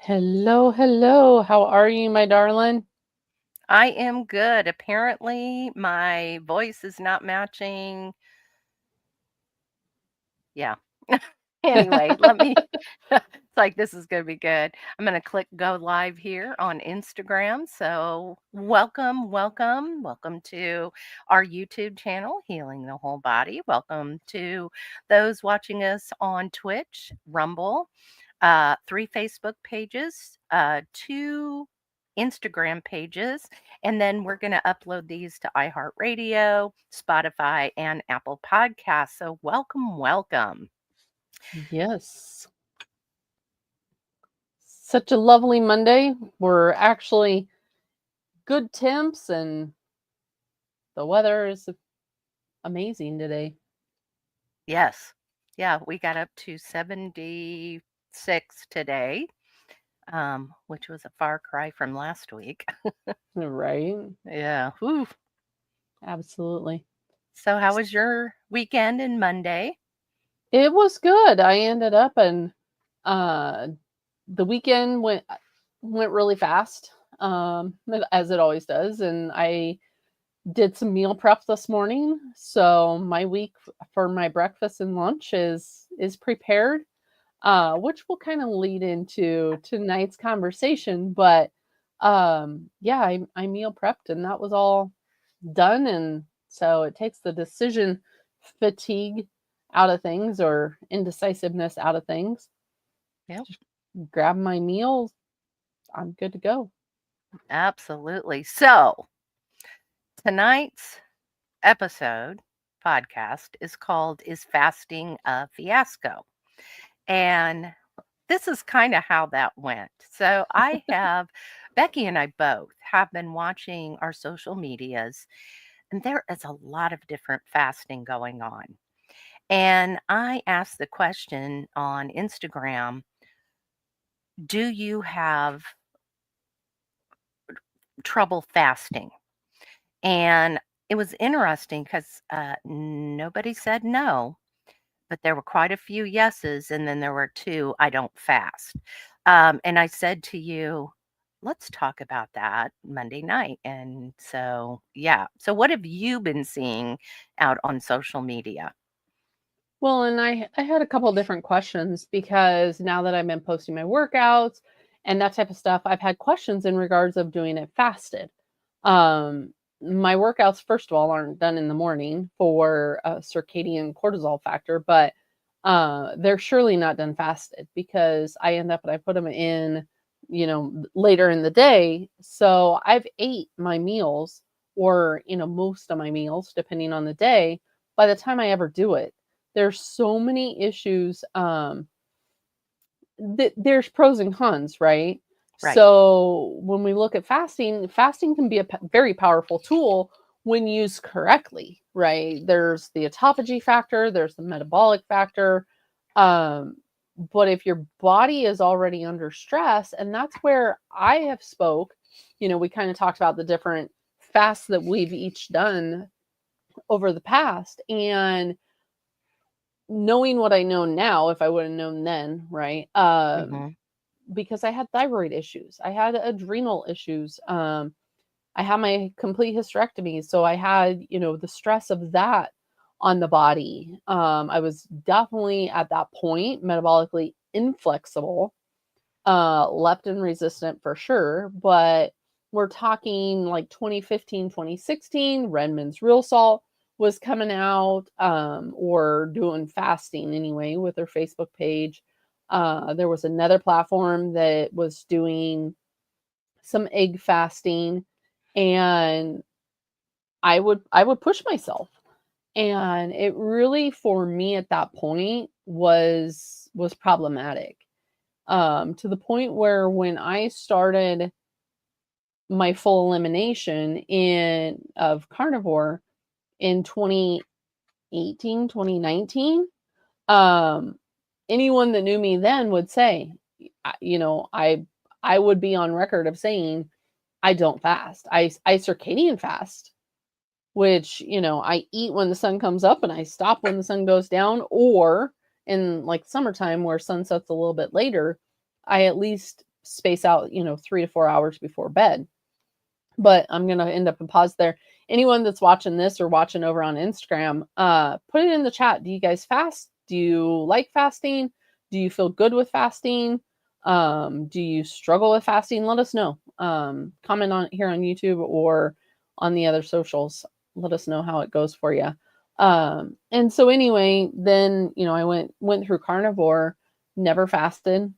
Hello, hello. How are you, my darling? I am good. Apparently, my voice is not matching. Yeah. Anyway, let me it's like this is going to be good. I'm going to click go live here on Instagram. So, welcome to our YouTube channel, Healing the Whole Body. Welcome to those watching us on Twitch, Rumble, 3 Facebook pages, 2 Instagram pages, and then we're going to upload these to iHeartRadio, Spotify, and Apple Podcasts. So, welcome. Yes. Such a lovely Monday. We're actually good temps and the weather is amazing today. Yes. Yeah, we got up to 76 today, which was a far cry from last week. Right? Yeah. Whew. Absolutely. So, how was your weekend and Monday? It was good. I ended up and uh the weekend went really fast. As it always does, and I did some meal prep this morning. So my week for my breakfast and lunch is prepared, which will kind of lead into tonight's conversation. But yeah, I meal prepped and that was all done. And so it takes the decision fatigue out of things or indecisiveness out of things. Yep, Just grab my meals. I'm good to go. absolutely. So, tonight's episode podcast is called Is Fasting a Fiasco? And this is kind of how that went. So, Becky and I both have been watching our social medias, and there is a lot of different fasting going on. And I asked the question on Instagram, do you have trouble fasting? And it was interesting because nobody said no, but there were quite a few yeses, and then there were two, I don't fast. And I said to you, let's talk about that Monday night. And so, yeah. So, what have you been seeing out on social media? Well, and I had a couple different questions because now that I've been posting my workouts and that type of stuff, I've had questions in regards of doing it fasted. Um, my workouts, first of all, aren't done in the morning for a circadian cortisol factor, but they're surely not done fasted because I end up and I put them in, later in the day. So I've ate my meals or, most of my meals, depending on the day, by the time I ever do it. There's so many issues. There's pros and cons, right? Right. So when we look at fasting, fasting can be a very powerful tool when used correctly, right? There's the autophagy factor, there's the metabolic factor. Um, but if your body is already under stress, and that's where I have spoke, we kind of talked about the different fasts that we've each done over the past. And knowing what I know now, if I would have known then, right? Hmm. Because I had thyroid issues, I had adrenal issues, I had my complete hysterectomy, so I had, the stress of that on the body. I was definitely at that point metabolically inflexible, leptin resistant for sure, but we're talking like 2015, 2016, Redmond's Real Salt was coming out, or doing fasting anyway with their Facebook page. There was another platform that was doing some egg fasting, and I would push myself, and it really for me at that point was problematic, to the point where when I started my full elimination in of carnivore in 2018, 2019, um anyone that knew me then would say, you know, I would be on record of saying I don't fast. I circadian fast, which, I eat when the sun comes up and I stop when the sun goes down, or in like summertime where sun sets a little bit later, I at least space out, 3 to 4 hours before bed. But I'm going to end up and pause there. Anyone that's watching this or watching over on Instagram, put it in the chat. Do you guys fast? Do you like fasting? Do you feel good with fasting? Do you struggle with fasting? Let us know. Comment on here on YouTube or on the other socials. Let us know how it goes for you. And so anyway, then, I went through carnivore, never fasted.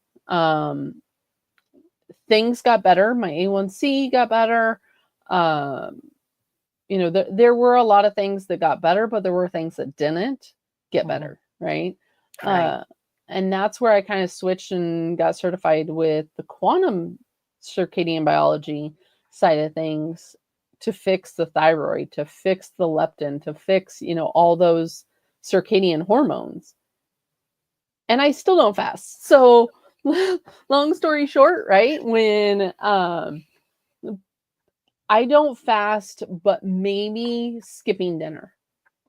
Things got better. My A1C got better. Um, there were a lot of things that got better, but there were things that didn't get better, right? Right. And that's where I kind of switched and got certified with the quantum circadian biology side of things to fix the thyroid, to fix the leptin, to fix, all those circadian hormones. And I still don't fast. So long story short, right? When I don't fast, but maybe skipping dinner.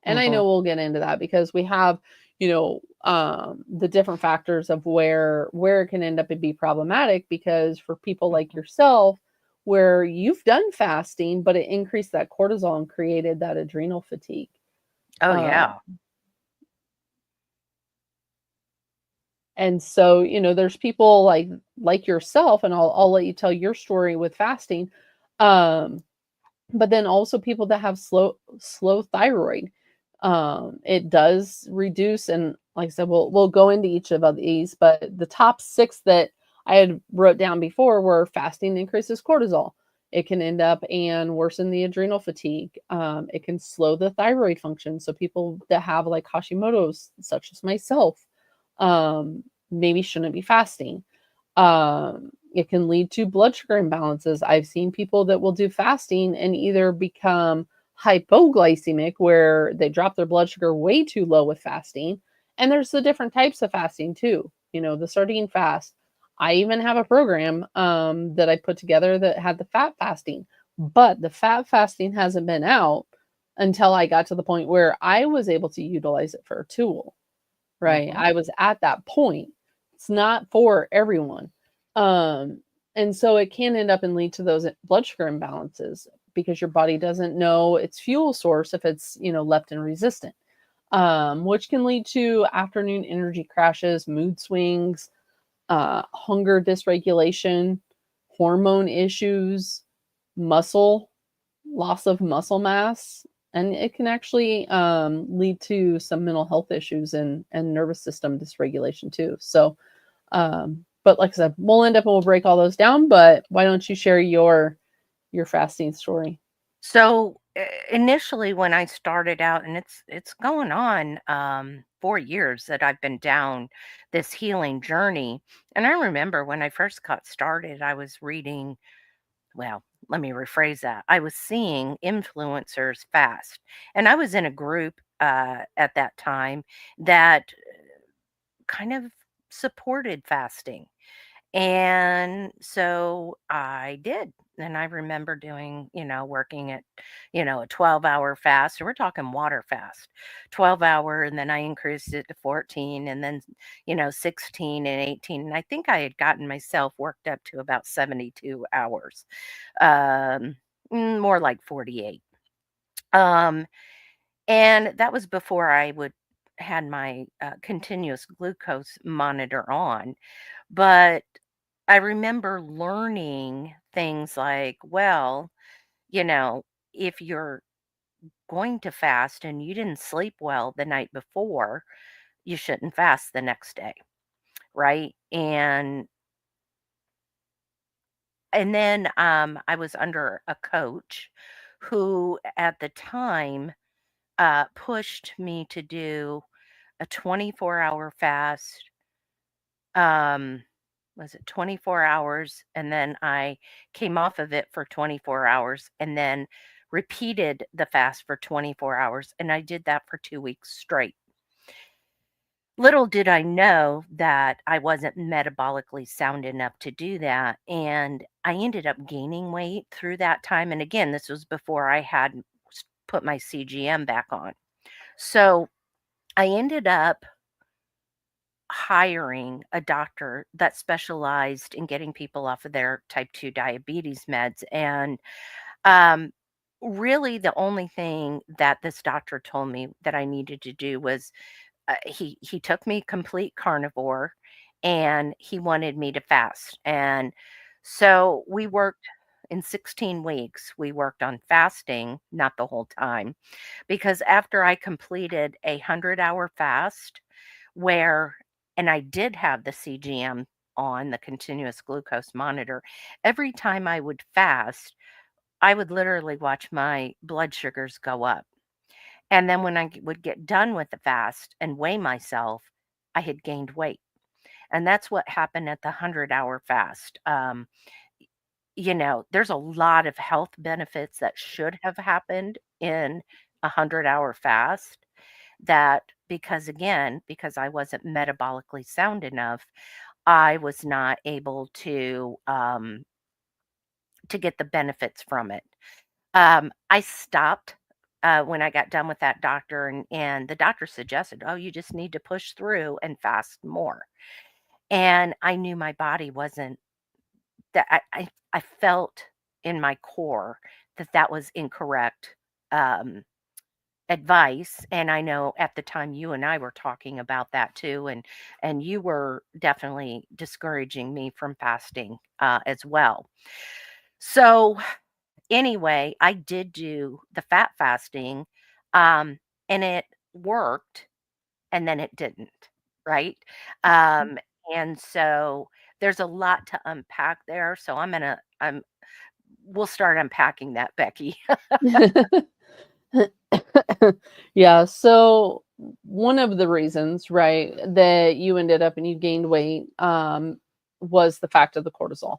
And I know we'll get into that because we have, the different factors of where it can end up and be problematic, because for people like yourself, where you've done fasting, but it increased that cortisol and created that adrenal fatigue. Oh, yeah. And so, there's people like yourself, and I'll let you tell your story with fasting. But then also people that have slow thyroid. It does reduce, and like I said, we'll go into each of these, but the top 6 that I had wrote down before were fasting increases cortisol. It can end up and worsen the adrenal fatigue. It can slow the thyroid function. So people that have like Hashimoto's, such as myself, maybe shouldn't be fasting. It can lead to blood sugar imbalances. I've seen people that will do fasting and either become hypoglycemic, where they drop their blood sugar way too low with fasting. And there's the different types of fasting too. The sardine fast. I even have a program that I put together that had the fat fasting, but the fat fasting hasn't been out until I got to the point where I was able to utilize it for a tool, right? I was at that point. It's not for everyone. And so it can end up and lead to those blood sugar imbalances because your body doesn't know its fuel source if it's, leptin resistant, which can lead to afternoon energy crashes, mood swings, hunger dysregulation, hormone issues, loss of muscle mass, and it can actually lead to some mental health issues and nervous system dysregulation too. So, but like I said, we'll end up and we'll break all those down. But why don't you share your fasting story? So initially, when I started out, and it's going on 4 years that I've been down this healing journey. And I remember when I first got started, I was reading. Well, let me rephrase that. I was seeing influencers fast, and I was in a group at that time that kind of supported fasting. And so I did. And I remember doing, working at, a 12-hour fast. And we're talking water fast, 12-hour. And then I increased it to 14 and then, 16 and 18. And I think I had gotten myself worked up to about 72 hours, more like 48. Um, and that was before I would had my continuous glucose monitor on. But I remember learning things like, well, you know, if you're going to fast and you didn't sleep well the night before, you shouldn't fast the next day, right? And then I was under a coach who at the time pushed me to do a 24-hour fast. Um, was it 24 hours? And then I came off of it for 24 hours and then repeated the fast for 24 hours. And I did that for 2 weeks straight. Little did I know that I wasn't metabolically sound enough to do that. And I ended up gaining weight through that time. And again, this was before I had put my CGM back on. So I ended up hiring a doctor that specialized in getting people off of their type 2 diabetes meds. And um, really, the only thing that this doctor told me that I needed to do was he took me complete carnivore, and he wanted me to fast. And so we worked in 16 weeks. We worked on fasting, not the whole time, because after I completed a 100-hour fast, where and I did have the CGM on, the continuous glucose monitor. Every time I would fast, I would literally watch my blood sugars go up. And then when would get done with the fast and weigh myself, I had gained weight. And that's what happened at the 100-hour fast. There's a lot of health benefits that should have happened in a 100-hour fast, that because I wasn't metabolically sound enough, I was not able to get the benefits from it. I stopped when I got done with that doctor, and the doctor suggested, "Oh, you just need to push through and fast more." And I knew my body wasn't that. I felt in my core that that was incorrect um, advice. And I know at the time you and I were talking about that too, and you were definitely discouraging me from fasting as well. So anyway, I did do the fat fasting, um, and it worked, and then it didn't, right? Um, and so there's a lot to unpack there. So we'll start unpacking that, Becky. Yeah, so one of the reasons, right, that you ended up and you gained weight was the fact of the cortisol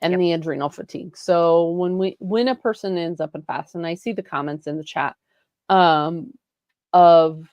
and Yep. the adrenal fatigue. So when a person ends up in fast, and I see the comments in the chat um of,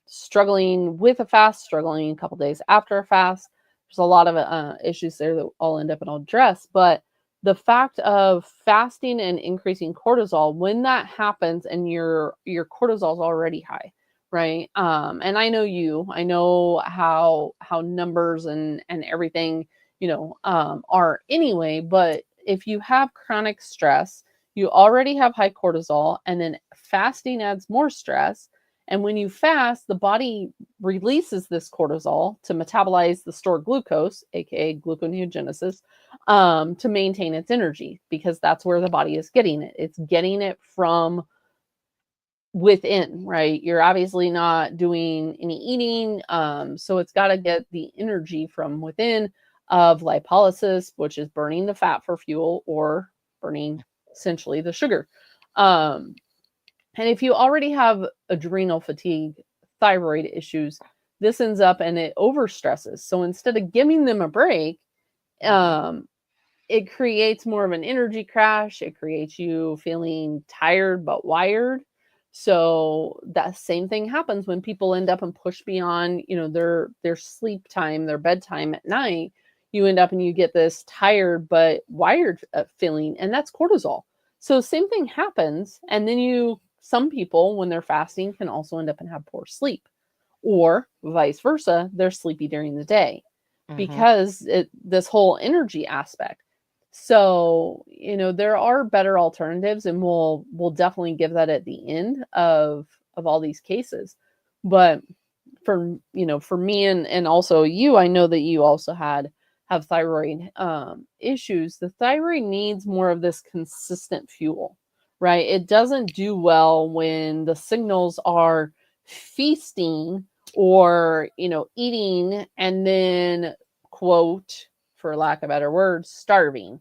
struggling with a fast, struggling a couple days after a fast. There's a lot of issues there that I'll end up and I'll address. But the fact of fasting and increasing cortisol, when that happens and your cortisol is already high, right? And I know how numbers and everything, are anyway. But if you have chronic stress, you already have high cortisol, and then fasting adds more stress, and when you fast, the body releases this cortisol to metabolize the stored glucose, aka gluconeogenesis, to maintain its energy, because that's where the body is getting it. It's getting it from within, right? You're obviously not doing any eating, so it's got to get the energy from within of lipolysis, which is burning the fat for fuel or burning essentially the sugar. Um, and if you already have adrenal fatigue, thyroid issues, this ends up and it overstresses. So instead of giving them a break, Mhm. um, it creates more of an energy crash. It creates you feeling tired but wired. So that same thing happens when people end up and push beyond, their sleep time, their bedtime at night. You end up and you get this tired but wired feeling, and that's cortisol. So same thing happens, and then some people when they're fasting can also end up and have poor sleep, or vice versa, they're sleepy during the day Mhm. because this whole energy aspect. So, there are better alternatives, and we'll definitely give that at the end of all these cases. But for me and also you, I know that you also have thyroid issues. The thyroid needs more of this consistent fuel, right? It doesn't do well when the signals are feasting or, eating and then, quote, for lack of better words, starving,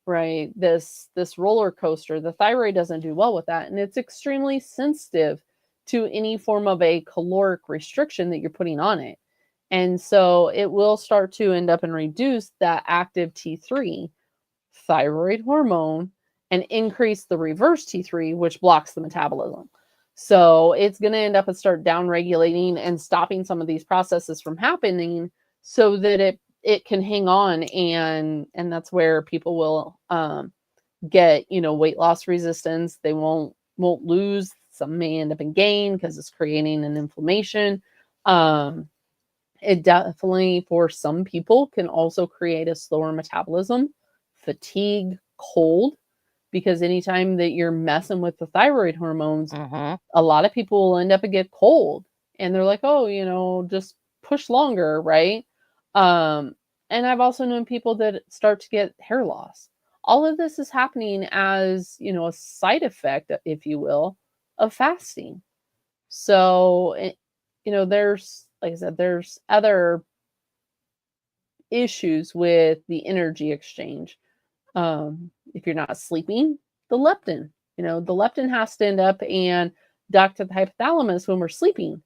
right? This roller coaster, the thyroid doesn't do well with that, and it's extremely sensitive to any form of a caloric restriction that you're putting on it. And so it will start to end up and reduce that active T3 thyroid hormone and increase the reverse T3, which blocks the metabolism. So it's going to end up and start down regulating and stopping some of these processes from happening, so that it can hang on, and that's where people will get, weight loss resistance. They won't lose. Some may end up in gain because it's creating an inflammation. Um, It definitely, for some people, can also create a slower metabolism, fatigue, cold, because anytime that you're messing with the thyroid hormones, Mhm. a lot of people will end up and get cold, and they're like, oh, just push longer, right? um and I've also known people that start to get hair loss. All of this is happening as, a side effect, if you will, of fasting. So there's, like I said, there's other issues with the energy exchange. If you're not sleeping, the leptin, the leptin has to end up and dock to the hypothalamus when we're sleeping.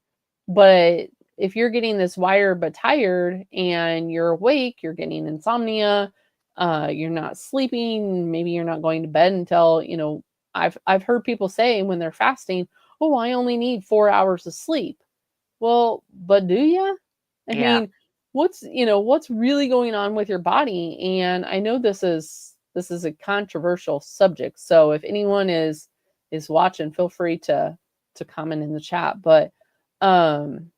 But if you're getting this wired but tired and you're awake, you're getting insomnia, you're not sleeping, maybe you're not going to bed until, I've heard people say when they're fasting, oh, I only need 4 hours of sleep. Well, but do you? I Yeah. mean, what's really going on with your body? And I know this is a controversial subject. So if anyone is watching, feel free to comment in the chat. But um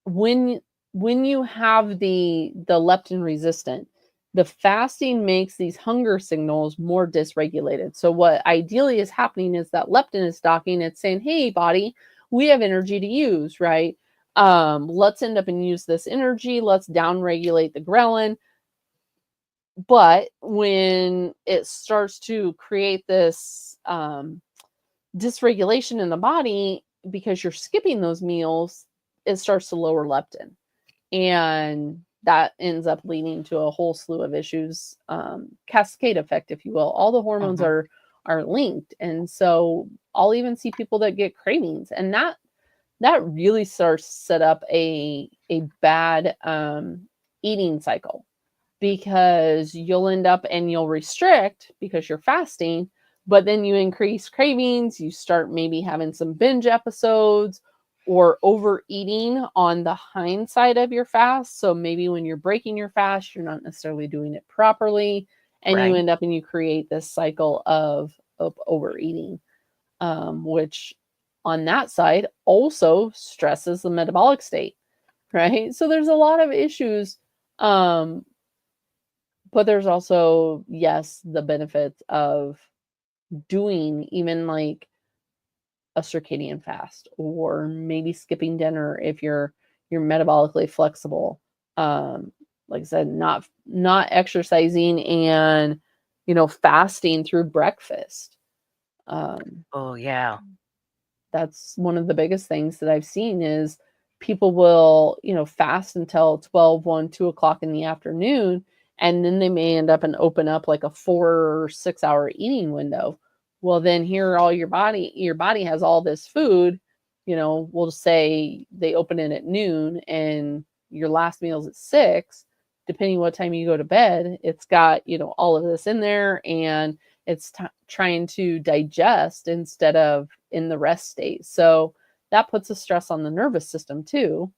when when you have the leptin resistant, the fasting makes these hunger signals more dysregulated. So what ideally is happening is that leptin is docking, it's saying, hey body, we have energy to use, right? Let's end up and use this energy, let's downregulate the ghrelin. But when it starts to create this dysregulation in the body because you're skipping those meals, it starts to lower leptin, and that ends up leading to a whole slew of issues, cascade effect, if you will. All the hormones Mhm. are linked, and so I'll even see people that get cravings, and that really starts to set up a bad eating cycle, because you'll end up and you'll restrict because you're fasting, but then you increase cravings, you start maybe having some binge episodes or overeating on the hind side of your fast. So maybe when you're breaking your fast, you're not necessarily doing it properly, and you Right. end up and you create this cycle of overeating, which on that side also stresses the metabolic state, right? So there's a lot of issues, um, but there's also, yes, the benefits of doing even like a circadian fast, or maybe skipping dinner if you're metabolically flexible. Um, like I said, not exercising and fasting through breakfast. Um, Oh, yeah. that's one of the biggest things that I've seen is people will, fast until 12, 1, 2 o'clock in the afternoon, and then they may end up and open up like a 4 or 6 hour eating window. Well, then here all your body has all this food, we'll just say they open it at noon and your last meal is at 6, depending what time you go to bed, it's got, all of this in there, and it's trying to digest instead of in the rest state. So that puts a stress on the nervous system too.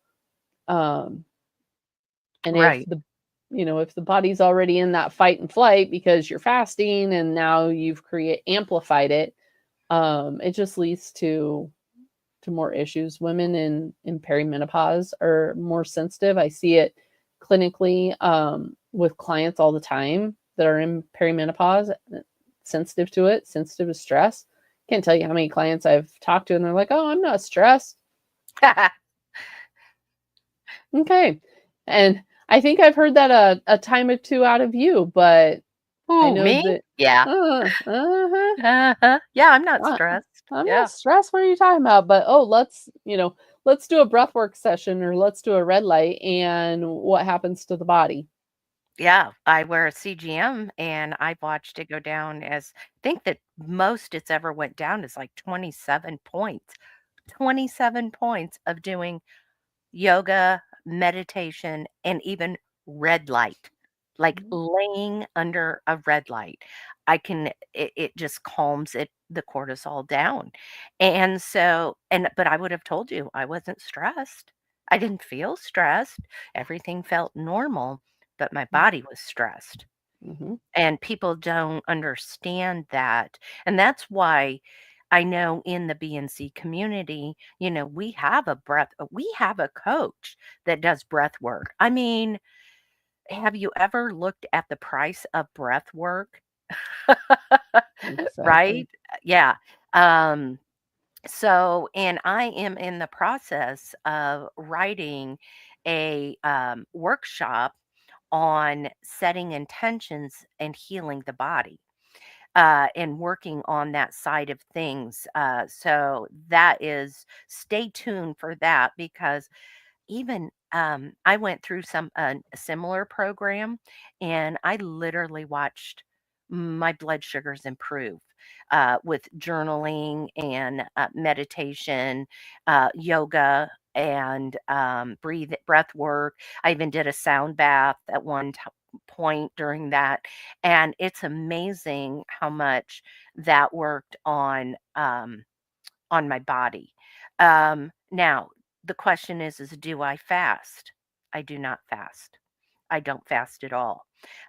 Um, and if Right. the body's already in that fight and flight because you're fasting and now you've amplified it, it just leads to more issues. Women in perimenopause are more sensitive. I see it clinically, with clients all the time that are in perimenopause, sensitive to it, sensitive to stress. Can't tell you how many clients I've talked to and they're like, oh, I'm not stressed. Okay. And I think I've heard that a time or two out of you, but I Who, know me? that, Yeah. uh-huh, Uh-huh. Yeah, I'm not uh, stressed. I'm not Yeah. stressed. What are you talking about? But oh, let's do a breath work session, or let's do a red light, and what happens to the body? Yeah, I wear a CGM and I've watched it go down as I think that most it's ever went down is like 27 points. 27 points of doing yoga, meditation, and even red light, like Mhm, laying under a red light. It just calms the cortisol down. And so, but I would have told you I wasn't stressed. I didn't feel stressed. Everything felt normal, but my body was stressed. mhm, And people don't understand that. And that's why I know in the BNC community, we have we have a coach that does breath work. I mean, have you ever looked at the price of breath work? Exactly. Right? Yeah. Um, and I am in the process of writing a workshop on setting intentions and healing the body, and working on that side of things. So that is, stay tuned for that, because even I went through a similar program, and I literally watched my blood sugars improve, with journaling and meditation, yoga, and breath work. I even did a sound bath at one point during that, and it's amazing how much that worked on my body. Now, the question is do I fast? I do not fast. I don't fast at all.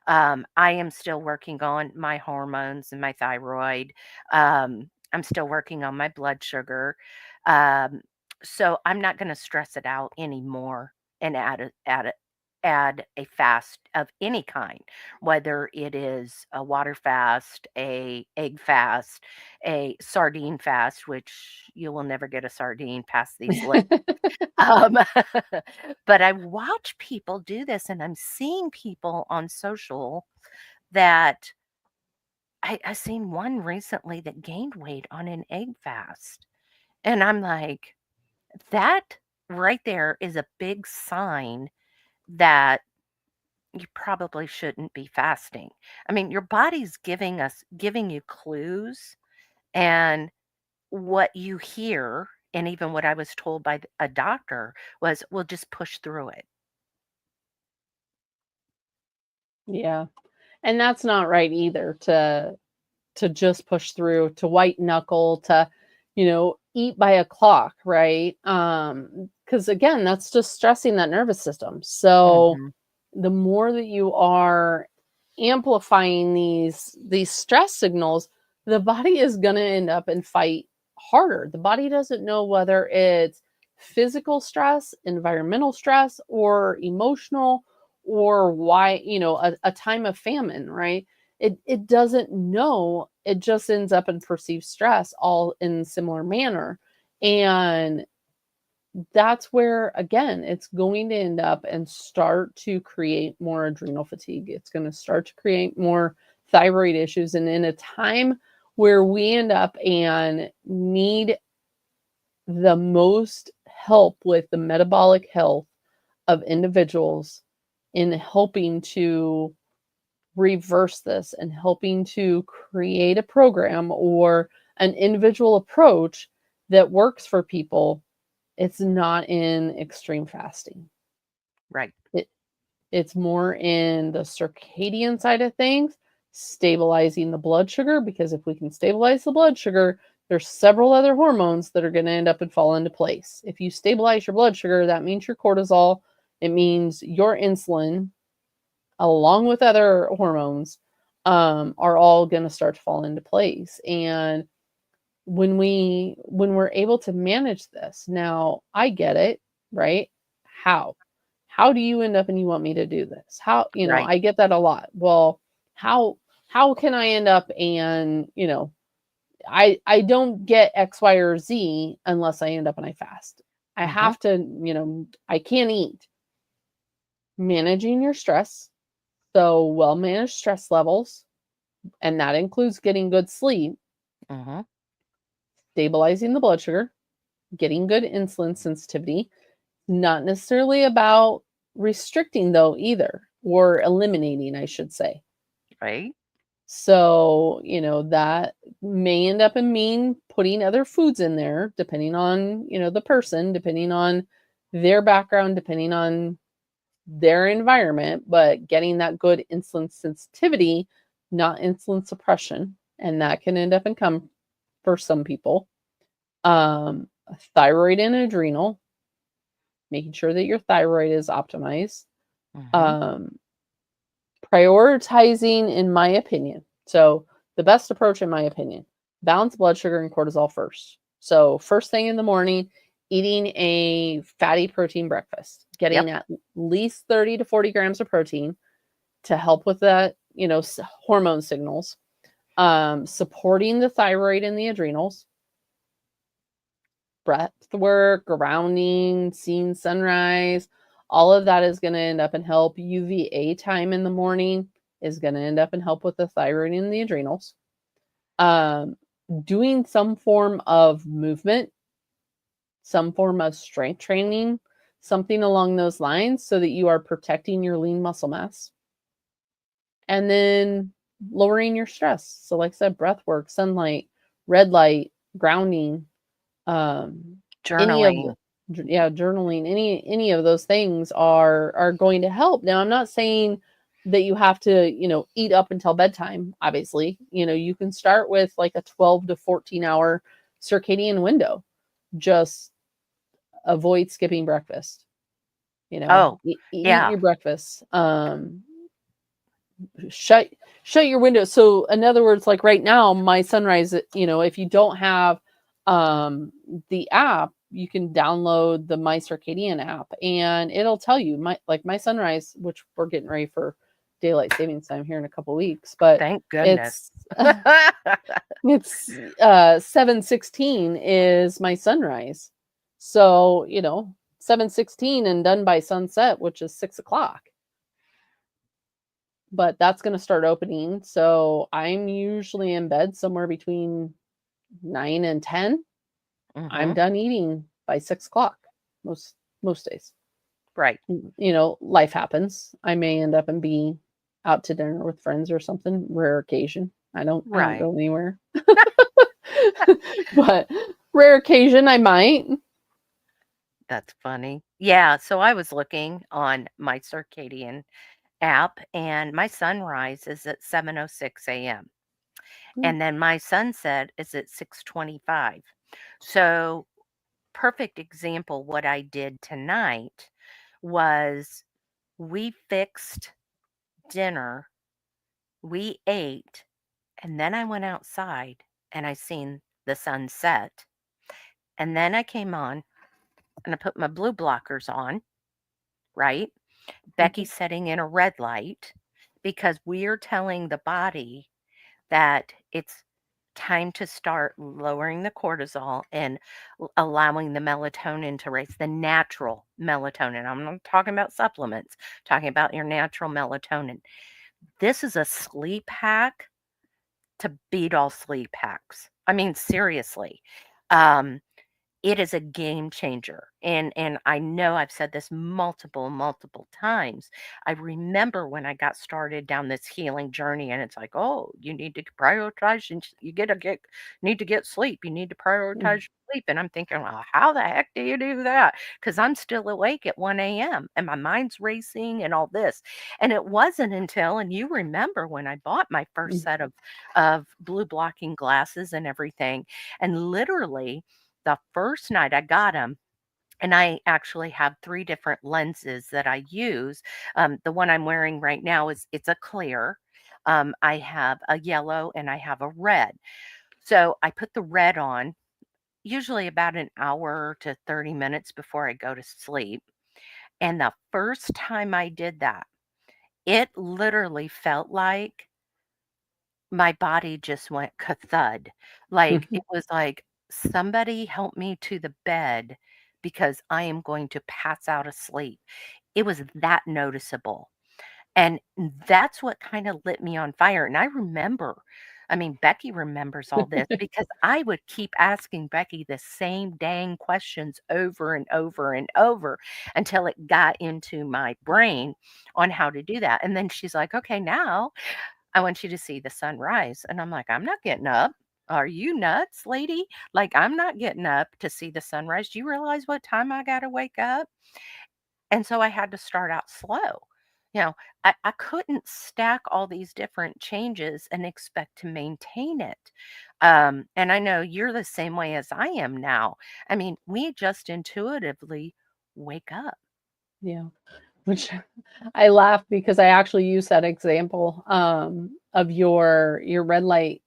I am still working on my hormones and my thyroid. I'm still working on my blood sugar. Um, so I'm not going to stress it out anymore and add a fast of any kind, whether it is a water fast, a egg fast, a sardine fast, which you will never get a sardine past these lips. Um, but I watch people do this, and I'm seeing people on social that I seen one recently that gained weight on an egg fast. And I'm like, that right there is a big sign that you probably shouldn't be fasting. I mean, your body's giving you clues, and what you hear, and even what I was told by a doctor was, "Well, just push through it." Yeah. And that's not right either, to just push through, to white knuckle, to, eat by a clock, right? Because again, that's just stressing that nervous system. So Mhm. the more that you are amplifying these stress signals, the body is going to end up and fight harder. The body doesn't know whether it's physical stress, environmental stress, or emotional, or why, a time of famine, right? It doesn't know. It just ends up in perceived stress, all in similar manner. And that's where, again, it's going to end up and start to create more adrenal fatigue. It's going to start to create more thyroid issues. And in a time where we end up and need the most help with the metabolic health of individuals, in helping to reverse this and helping to create a program or an individual approach that works for people, it's not in extreme fasting. Right. It it's more in the circadian side of things, stabilizing the blood sugar, because if we can stabilize the blood sugar, there's several other hormones that are going to end up and fall into place. If you stabilize your blood sugar, that means your cortisol, it means your insulin, along with other hormones, are all going to start to fall into place. And when we're able to manage this, now I get it, right? How do you end up and you want me to do this? How, Right. I get that a lot. Well, how how can I end up and, I don't get X, Y, or Z unless I end up and I fast. I Mhm. have to, I can't eat. Managing your stress, so well managed stress levels, and that includes getting good sleep, Mhm. stabilizing the blood sugar, getting good insulin sensitivity. Not necessarily about restricting, though, either, or eliminating, I should say. Right. So, that may end up and mean putting other foods in there, depending on, the person, depending on their background, depending on their environment, but getting that good insulin sensitivity, not insulin suppression. And that can end up and come for some people. Thyroid and adrenal, making sure that your thyroid is optimized. Mhm. Um, Prioritizing, in my opinion. So, the best approach, in my opinion, balance blood sugar and cortisol first. So first thing in the morning, eating a fatty protein breakfast, Yep. getting at least 30 to 40 grams of protein to help with that, hormone signals, supporting the thyroid and the adrenals, breath work, grounding, seeing sunrise, all of that is going to end up and help. UVA time in the morning is going to end up and help with the thyroid and the adrenals. Doing some form of movement, some form of strength training, something along those lines so that you are protecting your lean muscle mass. And then lowering your stress. So like I said, breath work, sunlight, red light, grounding, any of Journaling. journaling, any of those things are going to help. Now I'm not saying that you have to, eat up until bedtime. Obviously, you can start with like a 12 to 14 hour circadian window. Just avoid skipping breakfast. Oh, Eat yeah. your breakfast. Shut your window. So in other words, like right now, my sunrise, if you don't have the app, you can download the My Circadian app and it'll tell you my sunrise, which we're getting ready for daylight savings time here in a couple weeks, but Thank goodness. it's it's 7:16 is my sunrise. So, 7:16 and done by sunset, which is 6 o'clock. But that's going to start opening. So I'm usually in bed somewhere between 9 and 10. I'm Mhm. done eating by 6 o'clock most days. Right. Life happens. I may end up and be out to dinner with friends or something. Rare occasion. I don't Right. go anywhere. But rare occasion I might. That's funny. Yeah, so I was looking on my circadian app and my sunrise is at 7:06 a.m. Mm, and then my sunset is at 6:25. So, perfect example what I did tonight was we fixed dinner, we ate, and then I went outside and I seen the sunset. And then I came on and I put my blue blockers on, right? mhm, Becky's setting in a red light because we're telling the body that it's time to start lowering the cortisol and allowing the melatonin to raise the natural melatonin. I'm not talking about supplements, talking about your natural melatonin. This is a sleep hack to beat all sleep hacks. I mean, seriously. Um, it is a game changer, and I know I've said this multiple times. I remember when I got started down this healing journey, and it's like, "Oh, you need to prioritize and you gotta get need to get sleep. You need to mm, prioritize your sleep." And I'm thinking, "Well, how the heck do you do that?" Because 'Cause I'm still awake at 1 AM, and my mind's racing and all this. And it wasn't until and you remember when I bought my first mm, set of blue blocking glasses and everything, and literally the first night I got them, and I actually have 3 different lenses that I use. The one I'm wearing right now it's a clear. I have a yellow and I have a red. So I put the red on usually about an hour to 30 minutes before I go to sleep. And the first time I did that, it literally felt like my body just went kathud. Like, mhm. it was like, "Somebody help me to the bed because I am going to pass out asleep." It was that noticeable, and that's what kinda lit me on fire, and I remember I mean, Becky remembers all this because I would keep asking Becky the same dang questions over and over and over until it got into my brain on how to do that, and then she's like, "Okay, now I want you to see the sunrise." And I'm like, "I'm not getting up. Are you nuts, lady? Like, I'm not getting up to see the sunrise. Do you realize what time I got to wake up?" And so I had to start out slow. You know, I couldn't stack all these different changes and expect to maintain it. And I know you're the same way as I am now. I mean, we just intuitively wake up. Yeah. Which I laugh because I actually use that example of your red light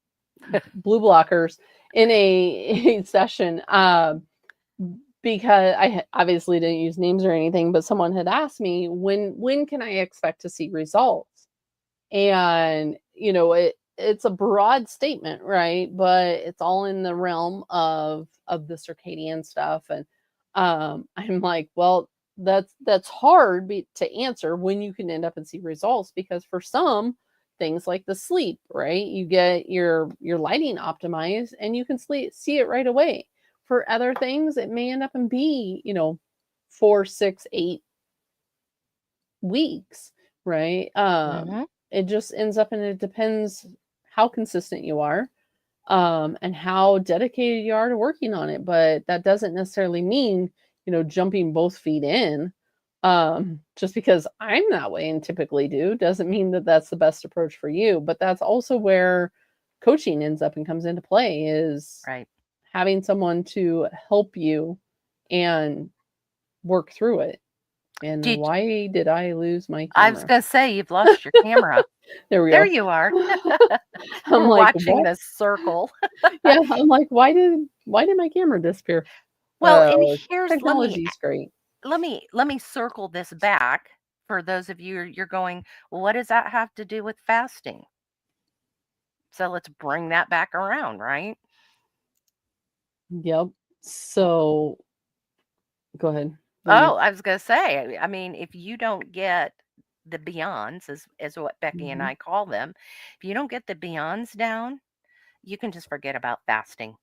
blue blockers in a session, because obviously didn't use names or anything, but someone had asked me, when can I expect to see results? And it's a broad statement, right? But it's all in the realm of the circadian stuff. And I'm like, well, that's hard to answer when you can end up and see results, because for some things like the sleep, right, you get your lighting optimized and you can see it right away. For other things, it may end up and be 4, 6, 8 weeks, right? Mhm. It just ends up, and it depends how consistent you are, and how dedicated you are to working on it. But that doesn't necessarily mean, jumping both feet in. Just because I'm that way and typically do, doesn't mean that that's the best approach for you. But that's also where coaching ends up and comes into play, is Right. having someone to help you and work through it. And Did why did I lose my I was camera? gonna say you've lost your camera. There we There go. you are. I'm We're like, watching "What?" this circle. Yeah, I'm like, "Why did my camera disappear?" Well, and Oh, here's technology's great. let me circle this back for those of you you're going, "Well, what does that have to do with fasting?" So let's bring that back around, right? Yep. So go ahead. What do you Oh, I was gonna say, I mean, if you don't get the beyonds, is what Becky and Mhm. I call them, if you don't get the beyonds down, you can just forget about fasting.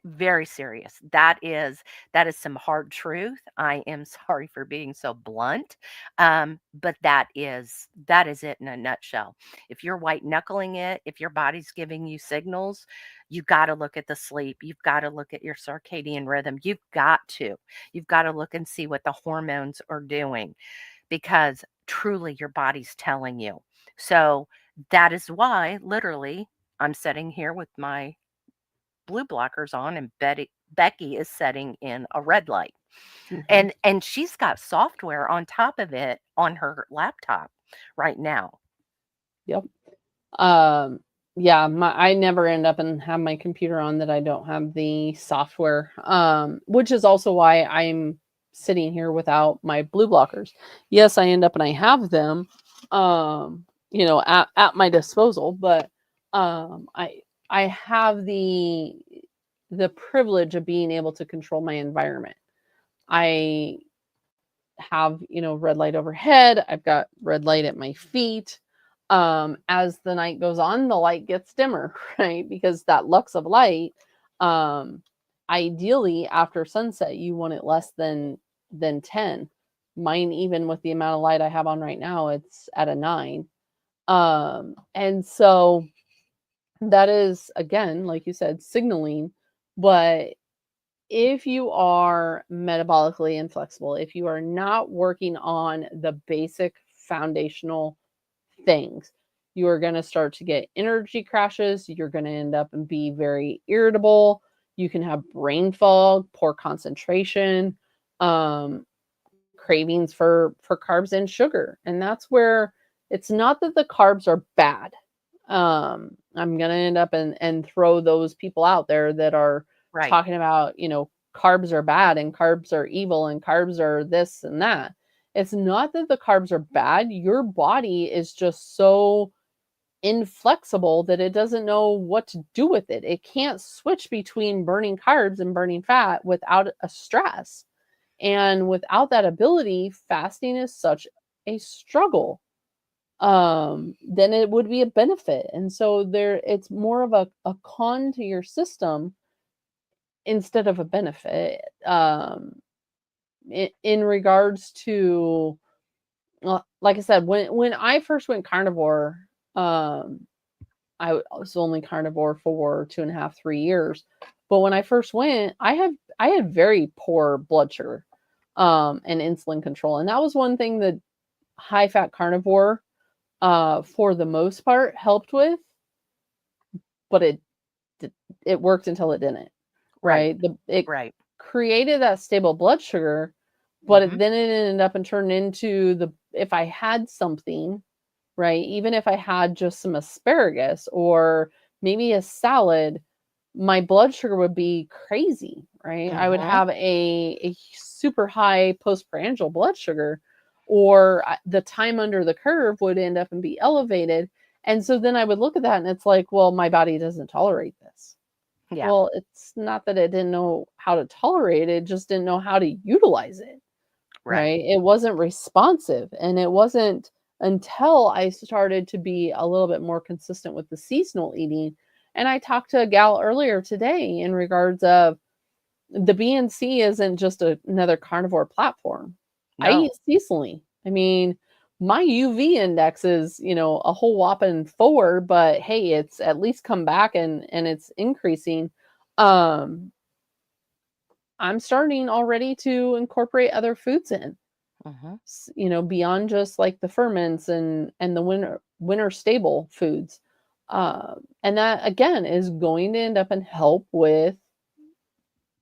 Very serious. That is some hard truth. I am sorry for being so blunt, but that is it in a nutshell. If you're white knuckling it, if your body's giving you signals, you got to look at the sleep. You've got to look at your circadian rhythm. You've got to look and see what the hormones are doing, because truly your body's telling you. So that is why, literally, I'm sitting here with my blue blockers on, and Becky is setting in a red light. Mhm. And she's got software on top of it on her laptop right now. Yep. Um, yeah, I never end up and have my computer on that I don't have the software, which is also why I'm sitting here without my blue blockers. Yes, I end up and I have them, at my disposal, but I have the privilege of being able to control my environment. I have, red light overhead. I've got red light at my feet. As the night goes on, the light gets dimmer, right? Because that lux of light, um, ideally after sunset, you want it less than 10. Mine, even with the amount of light I have on right now, it's at a 9. And so that is, again, like you said, signaling. But if you are metabolically inflexible, if you are not working on the basic foundational things, you are going to start to get energy crashes. You're going to end up and be very irritable. You can have brain fog, poor concentration, um, cravings for carbs and sugar. And that's where it's not that the carbs are bad. I'm gonna end up and throw those people out there that are Right. talking about, carbs are bad and carbs are evil and carbs are this and that. It's not that the carbs are bad. Your body is just so inflexible that it doesn't know what to do with it. It can't switch between burning carbs and burning fat without a stress. And without that ability, fasting is such a struggle, then it would be a benefit. And so it's more of a con to your system instead of a benefit. In regards to, well, like I said, when I first went carnivore, um, was only carnivore for 2.5, 3 years. But when I first went, I had very poor blood sugar, and insulin control. And that was one thing that high fat carnivore, for the most part, helped with, but it worked until it didn't, Right. right? It Right. created that stable blood sugar, but Mhm. then it ended up and turned into if I had something, right? Even if I had just some asparagus or maybe a salad, my blood sugar would be crazy, right? I would Mhm. have a super high postprandial blood sugar, or the time under the curve would end up and be elevated. And so then I would look at that and it's like, well, my body doesn't tolerate this. Yeah. Well, it's not that it didn't know how to tolerate it, it just didn't know how to utilize it, Right. right? It wasn't responsive. And it wasn't until I started to be a little bit more consistent with the seasonal eating. And I talked to a gal earlier today in regards of the BNC isn't just another carnivore platform. I eat No. seasonally. I mean, my UV index is, a whole whopping 4, but hey, it's at least come back and it's increasing. Um, I'm starting already to incorporate other foods in, Mhm. beyond just like the ferments and the winter stable foods. And that again is going to end up and help with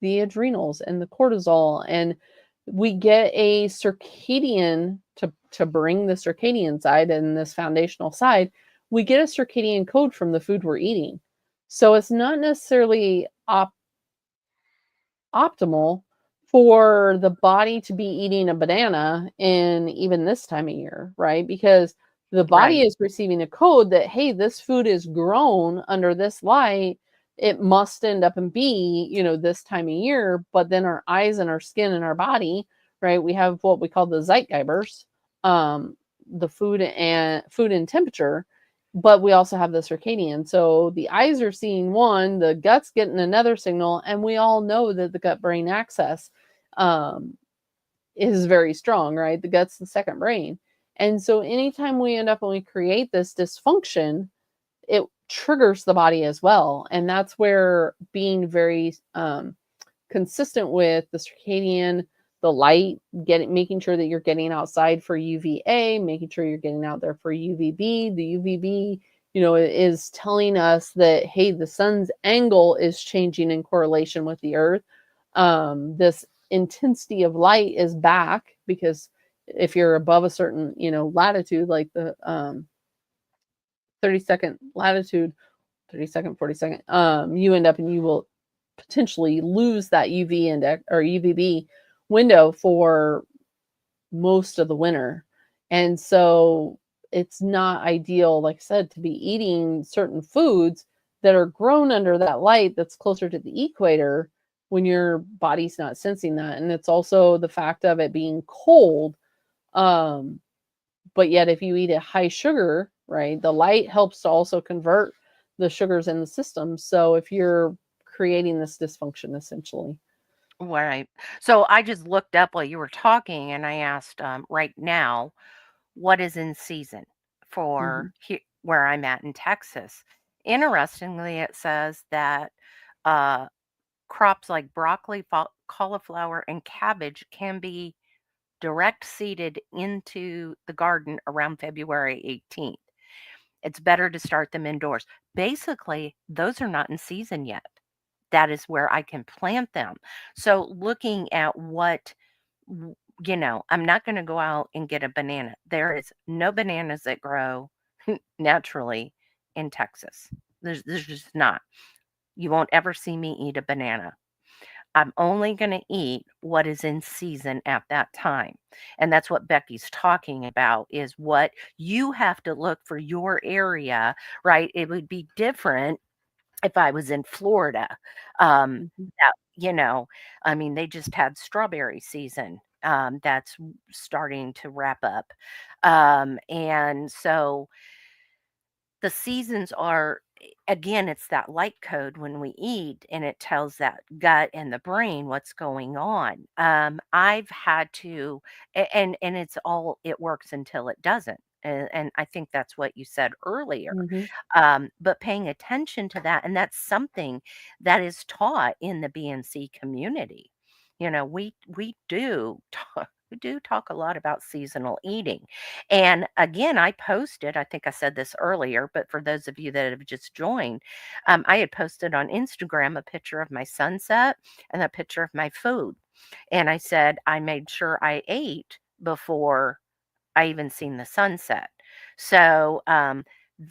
the adrenals and the cortisol, and we get a circadian to bring the circadian side and this foundational side. We get a circadian code from the food we're eating, so it's not necessarily optimal for the body to be eating a banana in even this time of year, right? Because the body Right. is receiving a code that, hey, this food is grown under this light. It must end up and be, this time of year. But then our eyes and our skin and our body, right? We have what we call the zeitgebers, um, the food and temperature, but we also have the circadian. So the eyes are seeing one, the gut's getting another signal, and we all know that the gut brain axis um, is very strong, right? The gut's the second brain. And so anytime we end up and we create this dysfunction, it triggers the body as well. And that's where being very consistent with the circadian, the light, making sure that you're getting outside for UVA, making sure you're getting out there for UVB. The UVB, is telling us that, hey, the sun's angle is changing in correlation with the earth. This intensity of light is back because if you're above a certain, latitude, like the 30-second latitude, 30-second, 40-second, you end up and you will potentially lose that UV index or UVB window for most of the winter. And so it's not ideal, like I said, to be eating certain foods that are grown under that light that's closer to the equator when your body's not sensing that. And it's also the fact of it being cold. Um, but yet, if you eat a high sugar, right, the light helps to also convert the sugars in the system. So if you're creating this dysfunction, essentially. Right. So I just looked up while you were talking and I asked right now, what is in season Hmm. for where I'm at in Texas? Interestingly, it says that uh, crops like broccoli, cauliflower, and cabbage can be direct seeded into the garden around February 18th. It's better to start them indoors. Basically, those are not in season yet. That is where I can plant them. So, looking at what, I'm not going to go out and get a banana. There is no bananas that grow naturally in Texas. There's just not. You won't ever see me eat a banana. I'm only going to eat what is in season at that time. And that's what Becky's talking about is what you have to look for your area, right? It would be different if I was in Florida. Hmm. That, I mean, they just had strawberry season. That's starting to wrap up. And so the seasons are again, it's that light code when we eat, and it tells that gut and the brain what's going on. I've had to and it's all it works until it doesn't, and I think that's what you said earlier. Hmm. But paying attention to that, and that's something that is taught in the BNC community. We do talk a lot about seasonal eating. And again, I posted, I think I said this earlier, but for those of you that have just joined, I had posted on Instagram a picture of my sunset and a picture of my food. And I said I made sure I ate before I even seen the sunset. So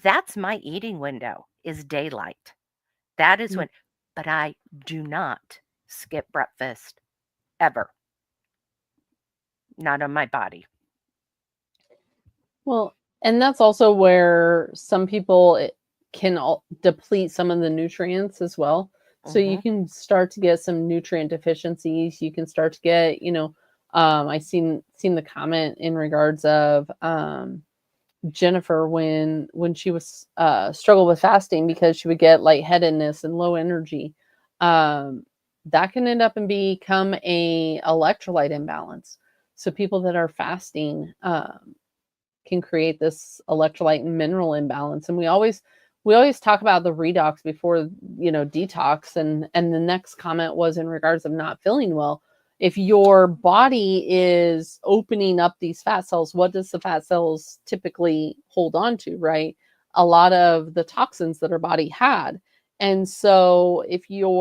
that's my eating window is daylight. That is Mm. when, but I do not skip breakfast ever. Not on my body. Well, and that's also where some people can deplete some of the nutrients as well. So you Hmm. can start to get some nutrient deficiencies. You can start to get, I seen the comment in regards of Jennifer when she was struggled with fasting because she would get lightheadedness and low energy. Um, that can end up and become a electrolyte imbalance. So people that are fasting can create this electrolyte and mineral imbalance. And we always talk about the redox before detox. And the next comment was in regards of not feeling well. If your body is opening up these fat cells, what does the fat cells typically hold on to, right? A lot of the toxins that our body had. And so if you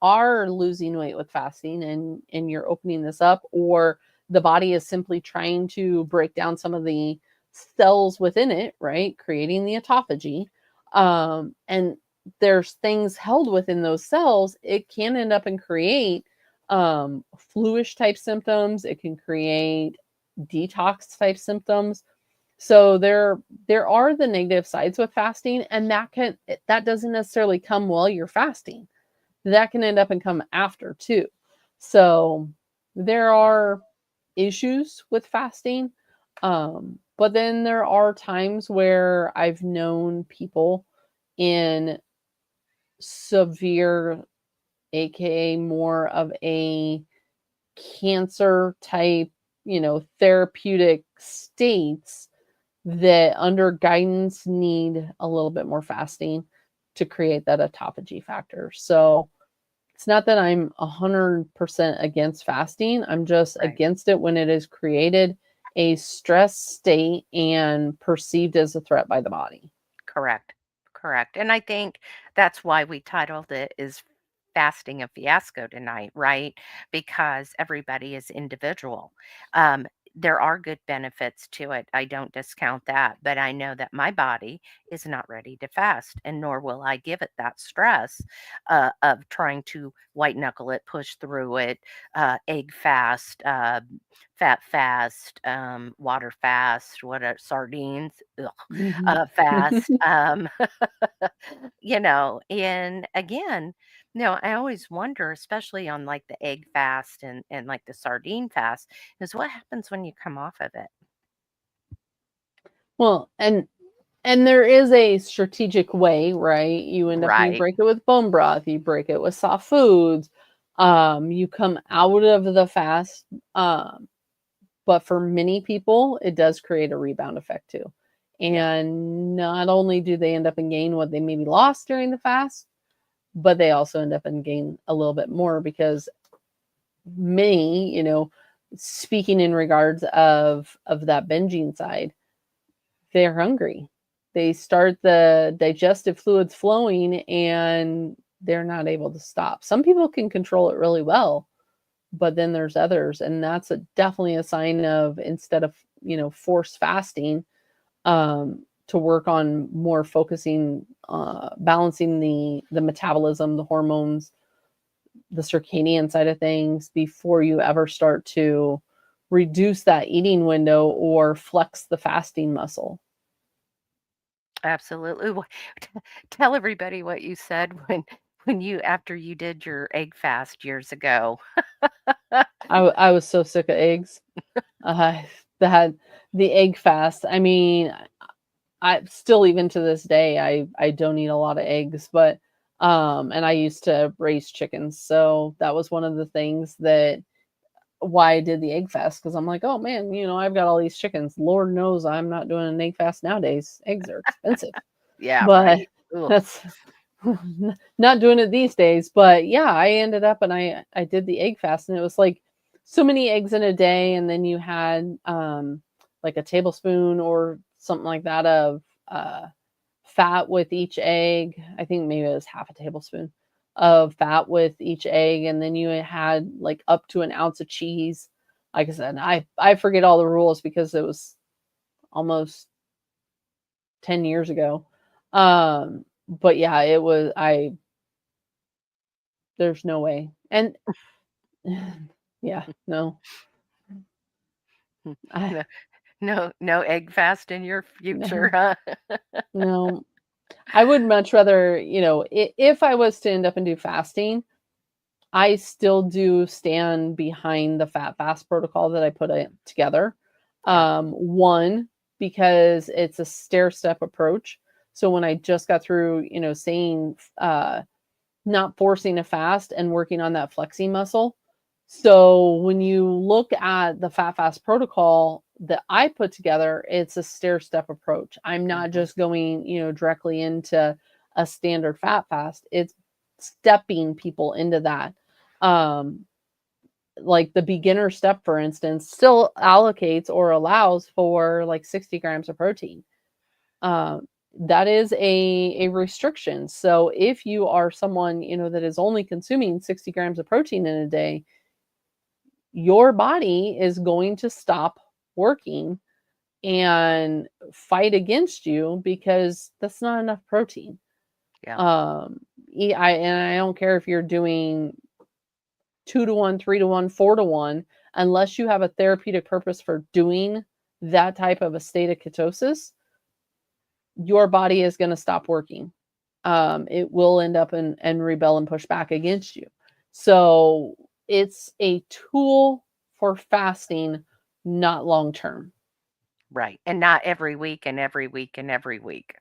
are losing weight with fasting and you're opening this up, or the body is simply trying to break down some of the cells within it, right? Creating the autophagy. And there's things held within those cells, it can end up and create fluish type symptoms. It can create detox type symptoms. So there are the negative sides with fasting, and that doesn't necessarily come while you're fasting. That can end up and come after too. So there are issues with fasting. But then there are times where I've known people in severe, aka more of a cancer type, therapeutic states that under guidance need a little bit more fasting to create that autophagy factor. So it's not that I'm 100% against fasting. I'm just Right. against it when it is created a stress state and perceived as a threat by the body. Correct. Correct. And I think that's why we titled it is Fasting a Fiasco tonight, right? Because everybody is individual. Um, there are good benefits to it. I don't discount that, but I know that my body is not ready to fast, and nor will I give it that stress of trying to white knuckle it, push through it, egg fast, fat fast, water fast, what are sardines? Ugh, Mhm. fast. And again, I always wonder, especially on like the egg fast and like the sardine fast, is what happens when you come off of it. Well, and there is a strategic way, right? You end up and you Right. break it with bone broth, you break it with soft foods. You come out of the fast. But for many people, it does create a rebound effect too. Yeah. And not only do they end up and gain what they maybe lost during the fast, but they also end up and gain a little bit more because many, speaking in regards of that binging side, they're hungry. They start the digestive fluids flowing and they're not able to stop. Some people can control it really well, but then there's others, and that's definitely a sign of, instead of force fasting, to work on more focusing, balancing the metabolism, the hormones, the circadian side of things before you ever start to reduce that eating window or flex the fasting muscle. Absolutely. T- Tell everybody what you said when you after you did your egg fast years ago. I was so sick of eggs. Uh, that the egg fast. I mean, I still, even to this day, I don't eat a lot of eggs, but and I used to raise chickens, so that was one of the things that why I did the egg fast, because I'm like, oh man, I've got all these chickens. Lord knows I'm not doing an egg fast nowadays. Eggs are expensive, Yeah, but right. Ugh. that's not doing it these days. But yeah, I ended up and I did the egg fast, and it was like so many eggs in a day, and then you had like a tablespoon or something like that of fat with each egg. I think maybe it was half a tablespoon of fat with each egg, and then you had like up to an ounce of cheese. Like I said, I forget all the rules because it was almost 10 years ago. But yeah, it was there's no way. And yeah, no. I No, no egg fast in your future, no. huh? No. I would much rather, if I was to end up and do fasting, I still do stand behind the fat fast protocol that I put it together. Yeah. One, because it's a stair step approach. So when I just got through, saying not forcing a fast and working on that flexing muscle. So when you look at the fat fast protocol that I put together, it's a stair step approach. I'm not Mhm. just going, directly into a standard fat fast. It's stepping people into that. Um, like the beginner step, for instance, still allocates or allows for like 60 grams of protein. Um, that is a restriction. So if you are someone, that is only consuming 60 grams of protein in a day, your body is going to stop working and fight against you because that's not enough protein. Yeah. Um, and I don't care if you're doing 2 to 1, 3 to 1, 4 to 1, unless you have a therapeutic purpose for doing that type of a state of ketosis, your body is going to stop working. It will end up and rebel and push back against you. So it's a tool for fasting, not long term. Right. And not every week and every week and every week.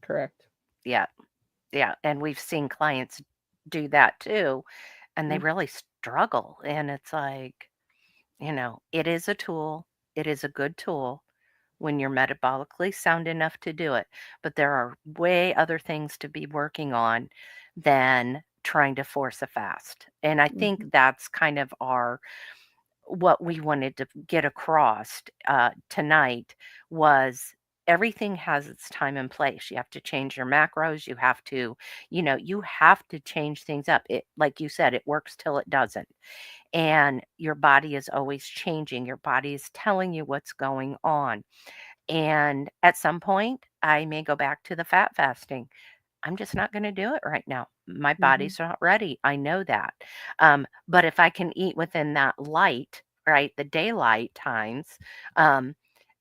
Correct. Yeah. Yeah. And we've seen clients do that too, and they Mm, really struggle. And it's like, it is a tool. It is a good tool when you're metabolically sound enough to do it. But there are way other things to be working on than trying to force a fast. And I think mhm, that's kind of what we wanted to get across tonight was everything has its time and place. You have to change your macros. You have to change things up. It, like you said, it works till it doesn't. And your body is always changing. Your body is telling you what's going on. And at some point, I may go back to the fat fasting. I'm just not going to do it right now. My mhm, body's not ready. I know that. But if I can eat within that light, right, the daylight times, um,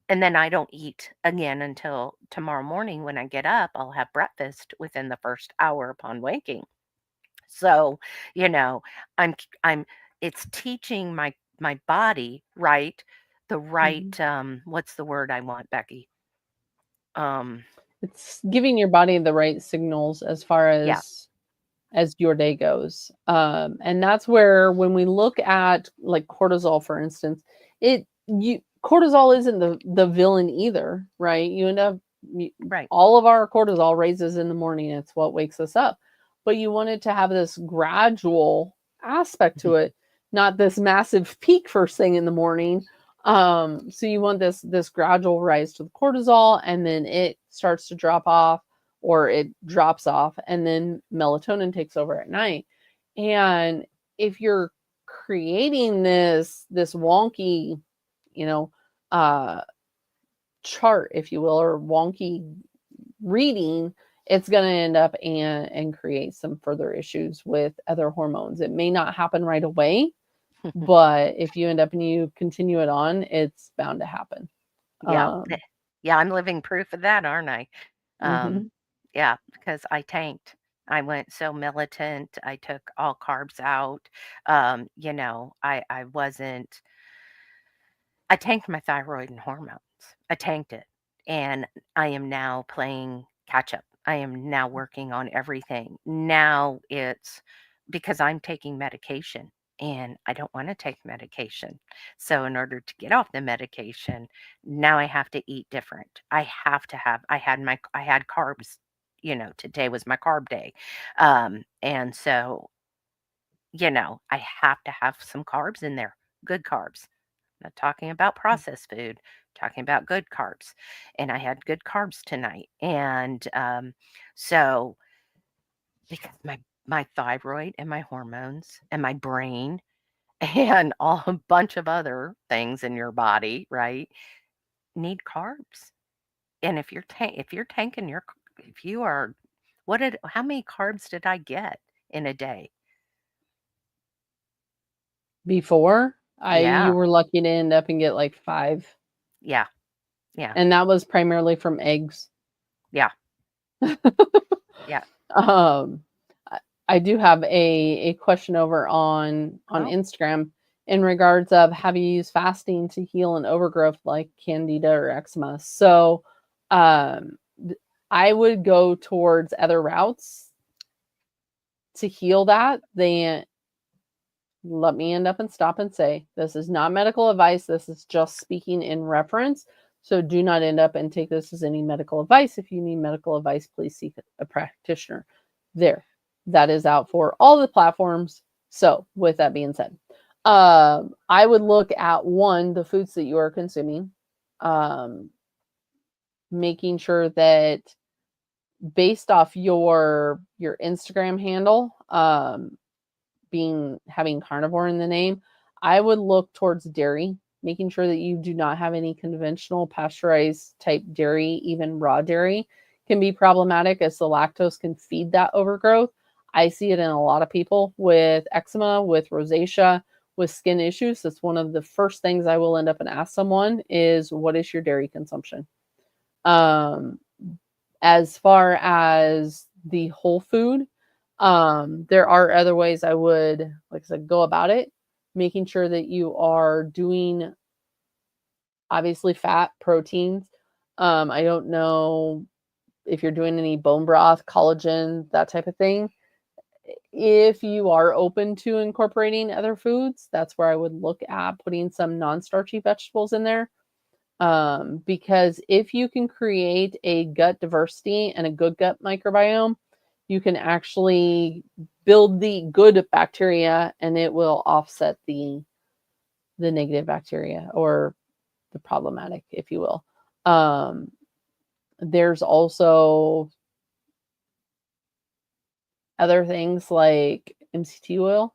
and then I don't eat again until tomorrow morning when I get up, I'll have breakfast within the first hour upon waking. So, you know, I'm it's teaching my body, right, the mhm. right what's the word I want, Becky? Um It's giving your body the right signals as far yeah, as your day goes. And that's where when we look at like cortisol, for instance, it you cortisol isn't the villain either, right? You end up you, right. all of our cortisol raises in the morning. It's what wakes us up. But you want it to have this gradual aspect to it, not this massive peak first thing in the morning. So you want this gradual rise to the cortisol, and then it starts to drop off or it drops off, and then melatonin takes over at night. And if you're creating this wonky, you know, uh chart, if you will, or wonky reading, it's going to end up and create some further issues with other hormones. It may not happen right away, but if you end up and you continue it on, it's bound to happen. Yeah. um Yeah, I'm living proof of that, aren't I? Um, mhm, yeah, because I tanked. I went so militant. I took all carbs out. I wasn't. I tanked my thyroid and hormones. I tanked it, and I am now playing catch up. I am now working on everything. Now it's because I'm taking medication. And I don't want to take medication. So, in order to get off the medication, now I have to eat different. I had carbs, today was my carb day. And so, I have to have some carbs in there, good carbs. I'm not talking about processed food, talking about good carbs. And I had good carbs tonight. And so, because my thyroid and my hormones and my brain and a bunch of other things in your body, right, need carbs. And if you're tanking if you are, how many carbs did I get in a day? Before, you Yeah. were lucky to end up and get like 5, Yeah. Yeah. and that was primarily from eggs. Yeah. Yeah. Um, I do have a question over on Oh, Instagram in regards of have you used fasting to heal an overgrowth like candida or eczema? So, um, I would go towards other routes to heal that than let me end up and stop and say this is not medical advice. This is just speaking in reference. So do not end up and take this as any medical advice. If you need medical advice, please seek a practitioner. There, that is out for all the platforms. So with that being said, I would look at one, the foods that you are consuming, um, making sure that based off your Instagram handle, having carnivore in the name, I would look towards dairy, making sure that you do not have any conventional pasteurized type dairy. Even raw dairy can be problematic as the lactose can feed that overgrowth. I see it in a lot of people with eczema, with rosacea, with skin issues. That's one of the first things I will end up and ask someone is what is your dairy consumption? Um, as far as the whole food, there are other ways I would, like I said, go about it, making sure that you are doing obviously fat, proteins. I don't know if you're doing any bone broth, collagen, that type of thing. If you are open to incorporating other foods, that's where I would look at putting some non-starchy vegetables in there. Because if you can create a gut diversity and a good gut microbiome, you can actually build the good bacteria and it will offset the negative bacteria or the problematic, if you will. There's also other things like MCT oil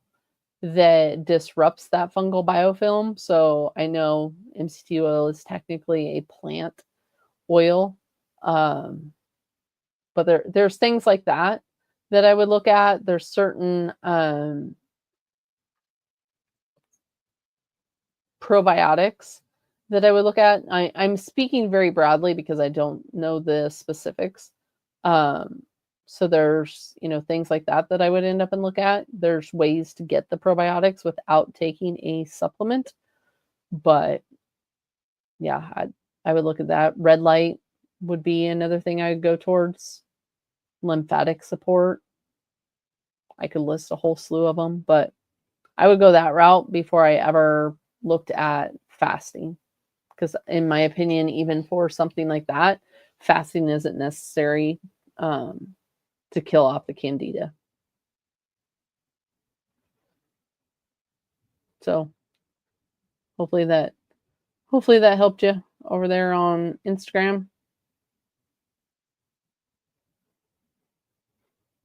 that disrupts that fungal biofilm. So I know MCT oil is technically a plant oil. Um, but there's things like that that I would look at. There's certain probiotics that I would look at. I'm speaking very broadly because I don't know the specifics. Um, so there's things like that that I would end up and look at. There's ways to get the probiotics without taking a supplement, but yeah, I would look at that. Red light would be another thing I would go towards. Lymphatic support. I could list a whole slew of them, but I would go that route before I ever looked at fasting. Because, in my opinion, even for something like that, fasting isn't necessary to kill off the candida. So hopefully that helped you over there on Instagram.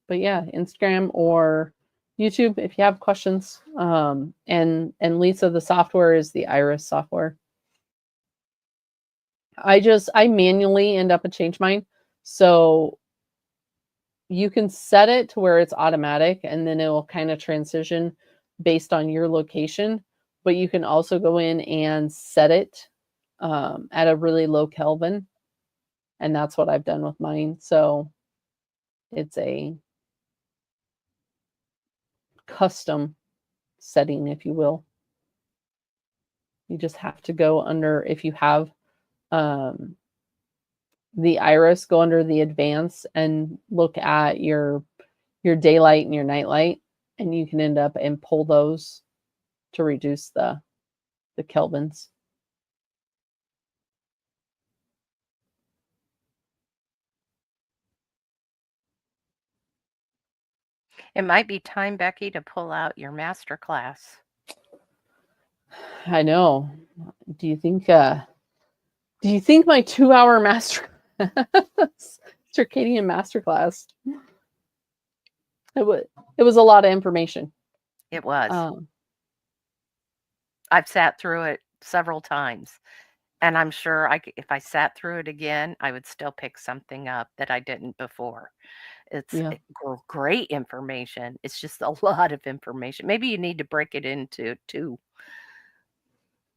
But yeah, Instagram or YouTube if you have questions. And Lisa, the software is the Iris software. I manually end up and change mine. So you can set it to where it's automatic and then it will kind of transition based on your location. But you can also go in and set it at a really low Kelvin. And that's what I've done with mine. So it's a custom setting, if you will. You just have to go under, if you have um, the iris, go under the advanced and look at your daylight and your nightlight, and you can end up and pull those to reduce the kelvins. it might be time, Becky, to pull out your master class. I know. Do you think my 2-hour master circadian masterclass, it was a lot of information. It was. Um, I've sat through it several times. And I'm sure if I sat through it again, I would still pick something up that I didn't before. It's Yeah. great information. It's just a lot of information. Maybe you need to break it into two.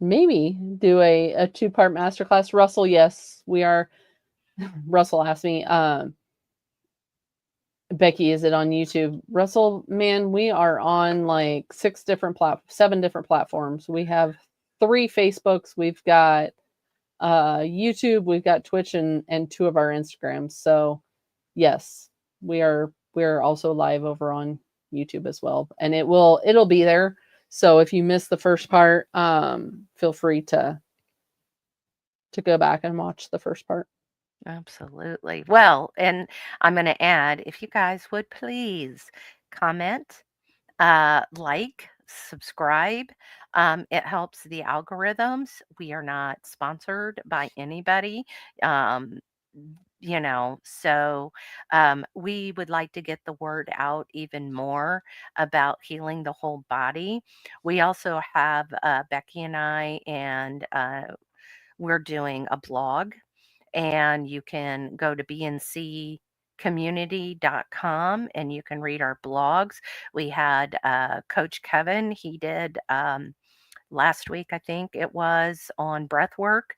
Maybe do a 2-part masterclass. Russell, yes, we are. Russell asked me, Becky, is it on YouTube? Russell, man, we are on like 7 different platforms. We have 3 Facebooks. We've got YouTube, we've got Twitch, and 2 of our Instagrams. So yes, we're also live over on YouTube as well, and it'll be there. So if you missed the first part, feel free to go back and watch the first part. Absolutely. Well, and I'm going to add, if you guys would please comment, like, subscribe. It helps the algorithms. We are not sponsored by anybody. Um, so we would like to get the word out even more about healing the whole body. We also have Becky and I, and we're doing a blog, and you can go to bncommunity.com and you can read our blogs. We had Coach Kevin, he did last week, I think it was, on breath work.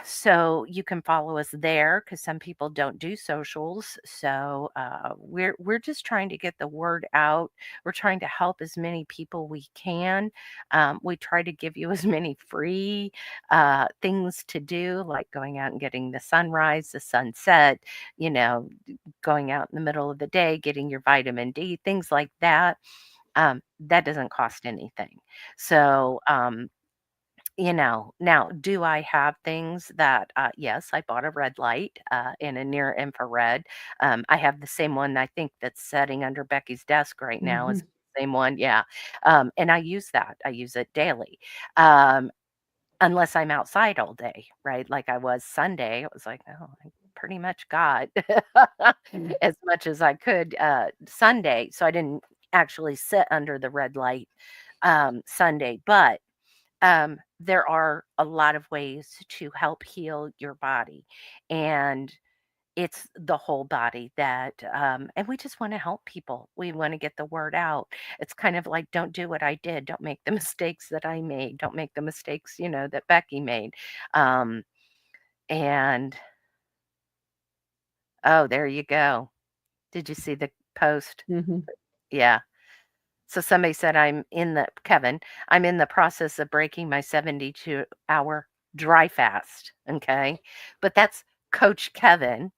So you can follow us there because some people don't do socials. So we're just trying to get the word out. We're trying to help as many people we can. We try to give you as many free things to do, like going out and getting the sunrise, the sunset, you know, going out in the middle of the day, getting your vitamin D, things like that. That doesn't cost anything. So now, do I have things that, yes, I bought a red light in a near infrared. I have the same one I think that's sitting under Becky's desk right now is Mm-hmm. the same one. Yeah. And I use that. I use it daily. Um, unless I'm outside all day, right? Like I was Sunday. It was like, oh, I pretty much got as much as I could Sunday. So I didn't actually sit under the red light Sunday, but there are a lot of ways to help heal your body. And it's the whole body that, and we just want to help people. We want to get the word out. It's kind of like, don't do what I did. Don't make the mistakes that I made. Don't make the mistakes, that Becky made. Um, and oh, there you go. Did you see the post? Mm-hmm. Yeah. So somebody said, Kevin, I'm in the process of breaking my 72-hour dry fast. Okay. But that's Coach Kevin.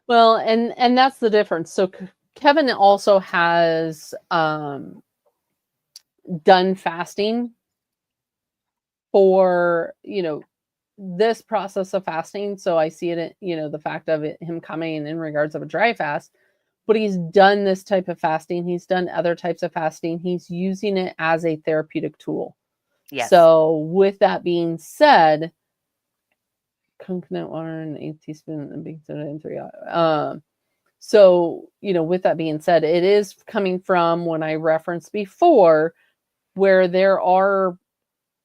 Well, and that's the difference. So Kevin also has done fasting for this process of fasting. So I see it, the fact of him coming in regards of a dry fast, but he's done this type of fasting. He's done other types of fasting. He's using it as a therapeutic tool. Yes. So with that being said, coconut water and 8 teaspoons and baking soda and 3. So, with that being said, it is coming from when I referenced before where there are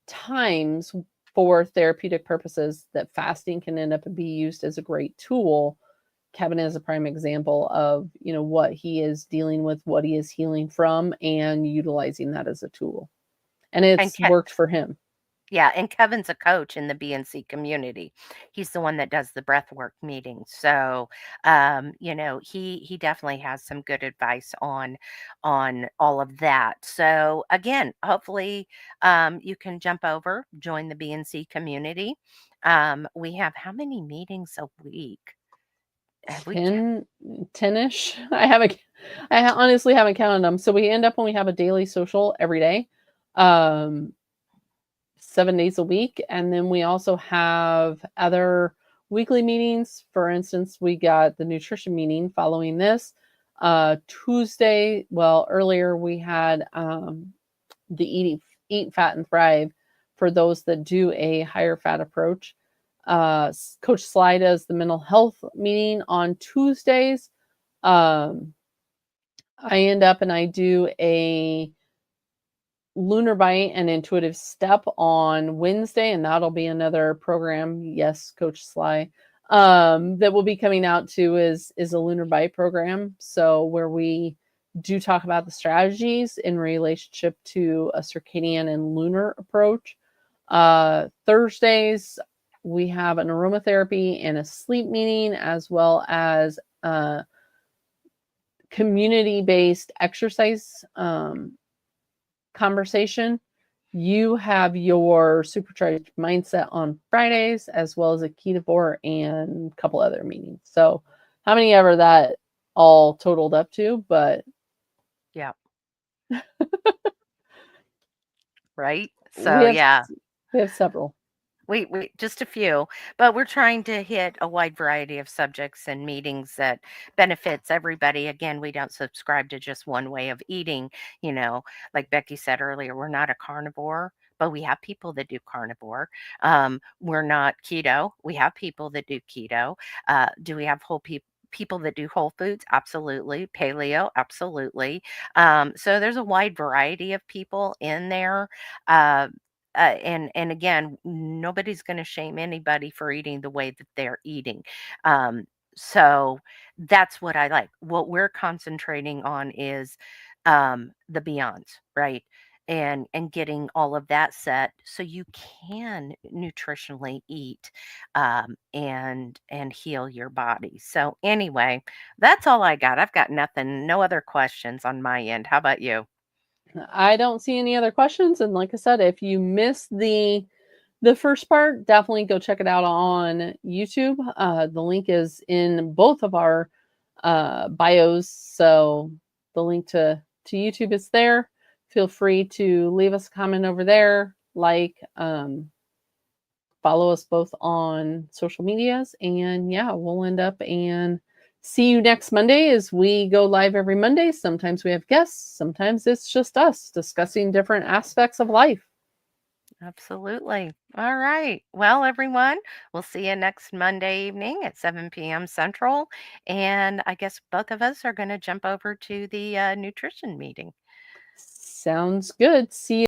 times for therapeutic purposes that fasting can end up be used as a great tool. Kevin is a prime example of, what he is dealing with, what he is healing from, and utilizing that as a tool. And And it's worked for him. Yeah, and Kevin's a coach in the BNC community. He's the one that does the breathwork meetings. So, he definitely has some good advice on all of that. So, again, hopefully, you can jump over, join the BNC community. We have how many meetings a week? Have we 10-ish. I honestly haven't counted them. So we end up when we have a daily social every day. 7 days a week. And then we also have other weekly meetings. For instance, we got the nutrition meeting following this. Tuesday, earlier we had the Eat Fat and Thrive for those that do a higher fat approach. Coach Sly does the mental health meeting on Tuesdays. I end up and I do a Lunar Bite and Intuitive Step on Wednesday, and that'll be another program. Yes, Coach Sly. That will be coming out too is a Lunar Bite program. So where we do talk about the strategies in relationship to a circadian and lunar approach. Thursdays we have an aromatherapy and a sleep meeting, as well as community-based exercise conversation. You have your supercharged mindset on Fridays, as well as a ketovore and a couple other meetings. So how many ever that all totaled up to, but Yeah. Right? we So, have yeah. we have several. We just a few, but we're trying to hit a wide variety of subjects and meetings that benefits everybody. Again, we don't subscribe to just one way of eating. You know, like Becky said earlier, we're not a carnivore, but we have people that do carnivore. We're not keto. We have people that do keto. Do we have people that do whole foods? Absolutely. Paleo? Absolutely. So there's a wide variety of people in there. And again, nobody's going to shame anybody for eating the way that they're eating. Um, so that's what I like. What we're concentrating on is the beyonds, right? And getting all of that set so you can nutritionally eat and heal your body. So anyway, that's all I got. I've got nothing, no other questions on my end. How about you? I don't see any other questions. And like I said, if you missed the first part, definitely go check it out on YouTube. The link is in both of our bios, so the link to YouTube is there. Feel free to leave us a comment over there, follow us both on social medias, and yeah, we'll end up and see you next Monday as we go live every Monday. Sometimes we have guests, sometimes it's just us discussing different aspects of life. Absolutely. All right. Well, everyone, we'll see you next Monday evening at 7 p.m. Central. And I guess both of us are going to jump over to the nutrition meeting. Sounds good. See you